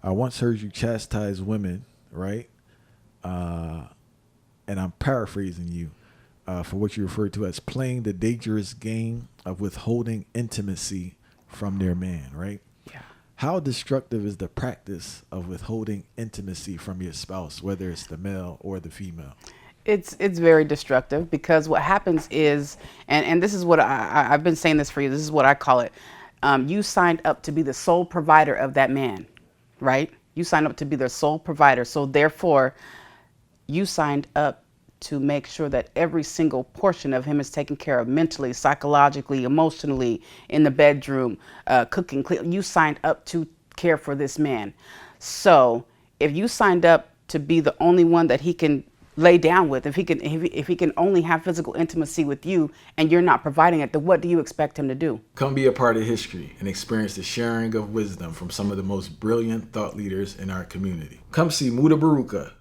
I once heard you chastise women, right? And I'm paraphrasing you for what you referred to as playing the dangerous game of withholding intimacy from their man, right? Yeah. How destructive is the practice of withholding intimacy from your spouse, whether it's the male or the female? It's very destructive because what happens is, and this is what I've been saying this for you. This is what I call it. You signed up to be the sole provider of that man, right? You signed up to be their sole provider. So therefore, you signed up to make sure that every single portion of him is taken care of mentally, psychologically, emotionally, in the bedroom, cooking, clean. You signed up to care for this man. So if you signed up to be the only one that he can lay down with, if he can only have physical intimacy with you and you're not providing it, then what do you expect him to do? Come be a part of history and experience the sharing of wisdom from some of the most brilliant thought leaders in our community. Come see Muda Baruka,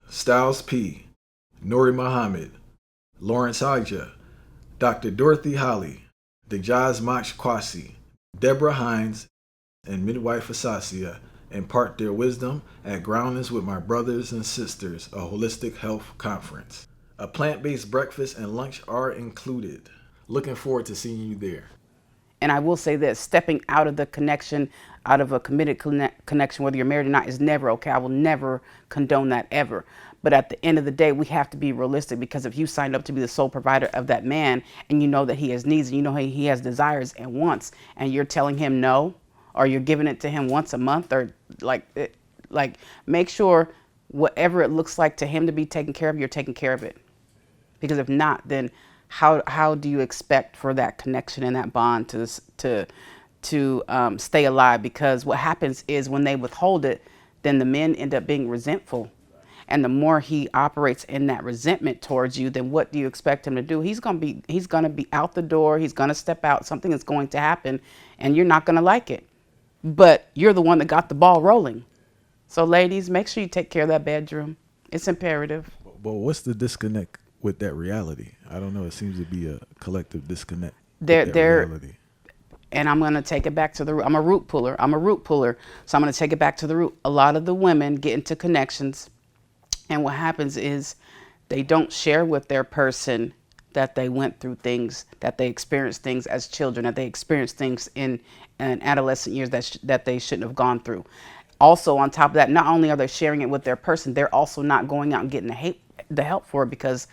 Styles P, Nori Muhammad, Lawrence Haja, Dr. Dorothy Holly, Dejaz Mach Kwasi, Deborah Hines, and Midwife Asasia impart their wisdom at Groundings with My Brothers and Sisters, a holistic health conference. A plant-based breakfast and lunch are included. Looking forward to seeing you there. And I will say this, stepping out of the connection, out of a committed connection, whether you're married or not, is never okay. I will never condone that ever. But at the end of the day, we have to be realistic, because if you signed up to be the sole provider of that man and you know that he has needs and you know he has desires and wants, and you're telling him no, or you're giving it to him once a month, or like make sure whatever it looks like to him to be taken care of, you're taking care of it. Because if not, then how do you expect for that connection and that bond to stay alive? Because what happens is when they withhold it, then the men end up being resentful. And the more he operates in that resentment towards you, then what do you expect him to do? He's gonna be out the door. He's gonna step out. Something is going to happen, and you're not gonna like it. But you're the one that got the ball rolling. So ladies, make sure you take care of that bedroom. It's imperative. But what's the disconnect with that reality? I don't know. It seems to be a collective disconnect There, with that reality. And I'm going to take it back to the root. I'm a root puller. So I'm going to take it back to the root. A lot of the women get into connections, and what happens is they don't share with their person that they went through things, that they experienced things as children, that they experienced things in adolescent years that they shouldn't have gone through. Also, on top of that, not only are they sharing it with their person, they're also not going out and getting the help for it because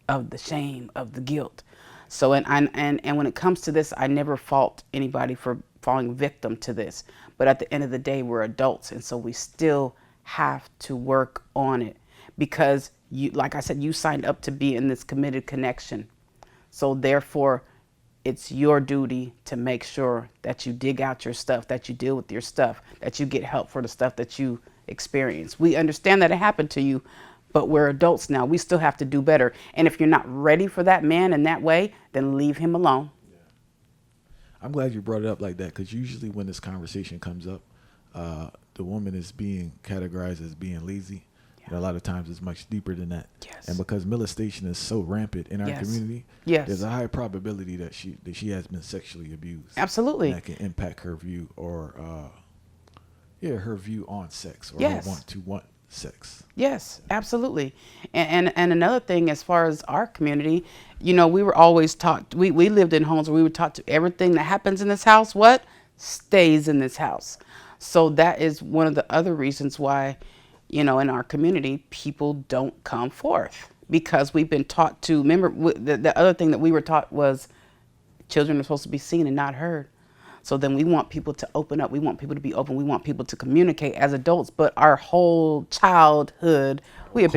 of the shame, of the guilt. So, and when it comes to this, I never fault anybody for falling victim to this. But at the end of the day, we're adults, and so we still have to work on it, because you, like I said, you signed up to be in this committed connection. So therefore, it's your duty to make sure that you dig out your stuff, that you deal with your stuff, that you get help for the stuff that you experience. We understand that it happened to you, but we're adults now. We still have to do better. And if you're not ready for that man in that way, then leave him alone. Yeah. I'm glad you brought it up like that, because usually when this conversation comes up, the woman is being categorized as being lazy. And a lot of times it's much deeper than that. Yes. And because molestation is so rampant in our community, there's a high probability that she has been sexually abused. Absolutely. And that can impact her view or her view on sex, or her want sex. Yes, absolutely. And another thing, as far as our community, we were always taught, we lived in homes where we were taught to everything that happens in this house, what stays in this house. So that is one of the other reasons why, in our community, people don't come forth, because we've been taught to, remember, the other thing that we were taught was children are supposed to be seen and not heard. So then we want people to open up. We want people to be open. We want people to communicate as adults. But our whole childhood, we have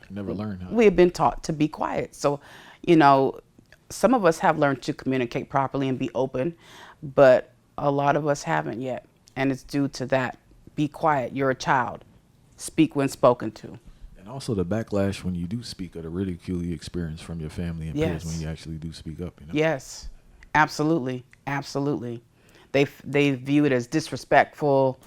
never learned how. We have been taught to be quiet. So, some of us have learned to communicate properly and be open, but a lot of us haven't yet. And it's due to that. Be quiet. You're a child. Speak when spoken to. And also the backlash when you do speak, or the ridicule you experience from your family and peers when you actually do speak up. Yes, absolutely, absolutely. They view it as disrespectful,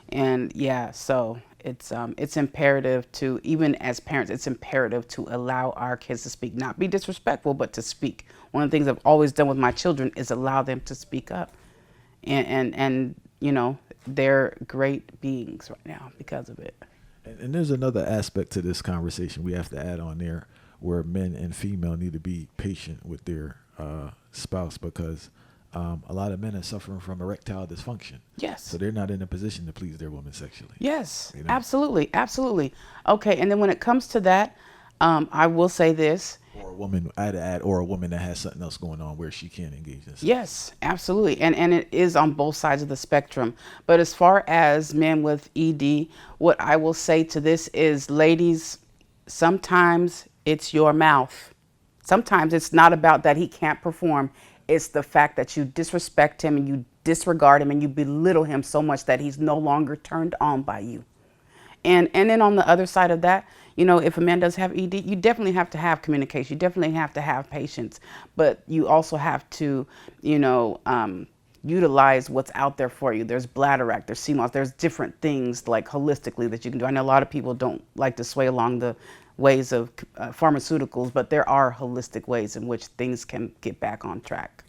and so it's imperative to, even as parents, it's imperative to allow our kids to speak, not be disrespectful, but to speak. One of the things I've always done with my children is allow them to speak up, and they're great beings right now because of it. And there's another aspect to this conversation we have to add on there, where men and female need to be patient with their spouse, because a lot of men are suffering from erectile dysfunction. Yes. So they're not in a position to please their woman sexually. Yes, You know? absolutely, absolutely. Okay, and then when it comes to that, I will say this. Or a woman, I'd add, or a woman that has something else going on where she can't engage in sex. Yes, absolutely. And it is on both sides of the spectrum. But as far as men with ED, what I will say to this is, ladies, sometimes it's your mouth. Sometimes it's not about that he can't perform. It's the fact that you disrespect him and you disregard him and you belittle him so much that he's no longer turned on by you. And then on the other side of that, you know, if a man does have ED, you definitely have to have communication. You definitely have to have patience. But you also have to, you know, utilize what's out there for you. There's bladder there's CMOS, there's different things like holistically that you can do. I know a lot of people don't like to sway along the ways of pharmaceuticals, but there are holistic ways in which things can get back on track.